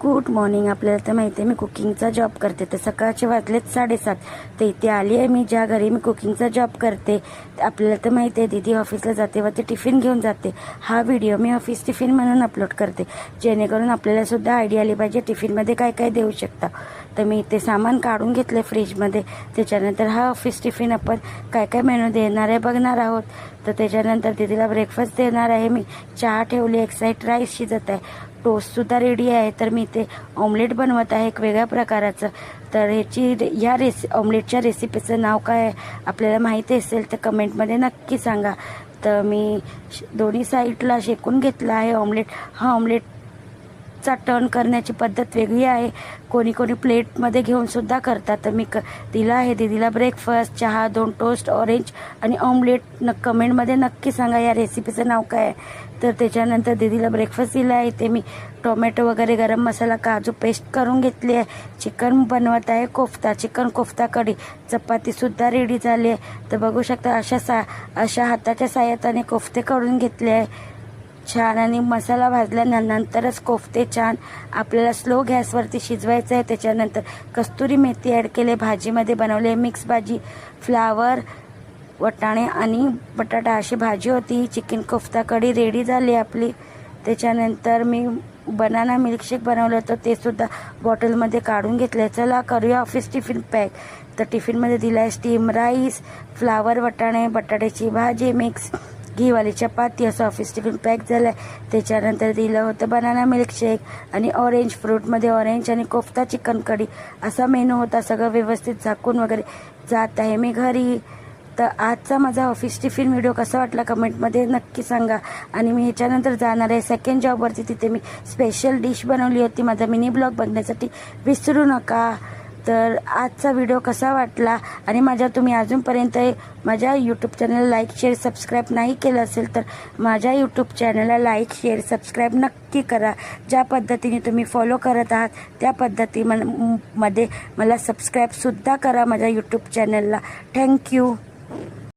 Good morning. आपल्याला तर माहिती आहे मी कुकिंगचा जॉब करते, तर सकाळचे वाजलेत 7:30. तर इथे आली आहे मी ज्या घरी मी कुकिंगचा जॉब करते. आपल्याला तर माहिती आहे दीदी ऑफिसला जाते व ते टिफिन घेऊन जाते. हा व्हिडिओ मी ऑफिस टिफिन म्हणून अपलोड करते, जेणेकरून आपल्याला सुद्धा आयडिया आली पाहिजे टिफिनमध्ये काय काय देऊ शकता. तर मी इथे सामान काढून घेतले फ्रीजमध्ये. त्याच्यानंतर हा ऑफिस टिफिन आपण काय काय मेनू देणार आहे बघणार आहोत. तर त्याच्यानंतर दीदीला ब्रेकफास्ट देणार आहे मी. चहा ठेवली, एक साईड राईस शिजत आहे, टोस्टसुद्धा रेडी आहे. तर मी इथे ऑमलेट बनवत आहे एक वेगळ्या प्रकाराचं. तर ह्या ऑमलेटच्या रेसिपीचं नाव काय आहे आपल्याला माहिती असेल तर कमेंटमध्ये नक्की सांगा. तर मी दोन्ही साईडला शेकून घेतला आहे ऑमलेट. हा ऑमलेटचा टर्न करण्याची पद्धत वेगळी आहे, कोणी कोणी प्लेटमध्ये घेऊन सुद्धा करतात. तर मी दिला आहे दीदीला ब्रेकफास्ट, चहा, 2 टोस्ट, ऑरेंज आणि ऑमलेट. कमेंटमध्ये नक्की सांगा या रेसिपीचं नाव काय आहे. तर त्याच्यानंतर दीदीला ब्रेकफास्ट दिला आहे. ते मी टोमॅटो वगैरे, गरम मसाला, काजू पेस्ट करून घेतली आहे. चिकन बनवत आहे कोफ्ता, चिकन कोफ्ता कढी. चपातीसुद्धा रेडी झाली आहे. तर बघू शकता अशा हाताच्या साहाय्याने कोफ्ते करून घेतले आहे छान. आणि मसाला भाजल्यानंतरच कोफ्ते छान आपल्याला स्लो गॅसवरती शिजवायचं आहे. त्याच्यानंतर कस्तुरी मेथी ॲड केले. भाजीमध्ये बनवले मिक्स भाजी, फ्लावर, वाटाणे आणि बटाटा अशी भाजी होती. चिकन कोफ्ता कढी रेडी झाली आपली. त्याच्यानंतर मी बनाना मिल्कशेक बनवलं होतं, ते सुद्धा बॉटलमध्ये काढून घेतलं. चला करूया ऑफिस टिफिन पॅक. तर टिफिनमध्ये दिला आहे स्टीम राईस, फ्लावर, वाटाणे, बटाट्याची भाजी, मिक्स घीवाली चपाती, असं ऑफिस टिफिन पॅक झालं आहे. त्याच्यानंतर दिलं होतं बनाना मिल्कशेक आणि ऑरेंज फ्रूटमध्ये ऑरेंज आणि कोफ्ता चिकन कढी असा मेनू होता. सगळं व्यवस्थित झाकून वगैरे जात आहे मी घरी. तर आजचा माझा ऑफिस टिफिन व्हिडिओ कसा वाटला कमेंटमध्ये नक्की सांगा. आणि मी ह्याच्यानंतर जाणार आहे सेकंड जॉबवरती, तिथे मी स्पेशल डिश बनवली होती. माझा मिनी ब्लॉग बघण्यासाठी विसरू नका. तर आजचा व्हिडिओ कसा वाटला आणि तुम्ही अजूनपर्यंत माझ्या यूट्यूब चॅनलला लाईक, शेअर, सबस्क्राईब नाही केलं असेल तर माझ्या यूट्यूब चॅनलला लाईक, शेअर, सबस्क्राईब नक्की करा. ज्या पद्धतीने तुम्ही फॉलो करत आहात त्या पद्धतीमध्ये मला सबस्क्राईबसुद्धा करा माझ्या यूट्यूब चॅनलला. थँक्यू.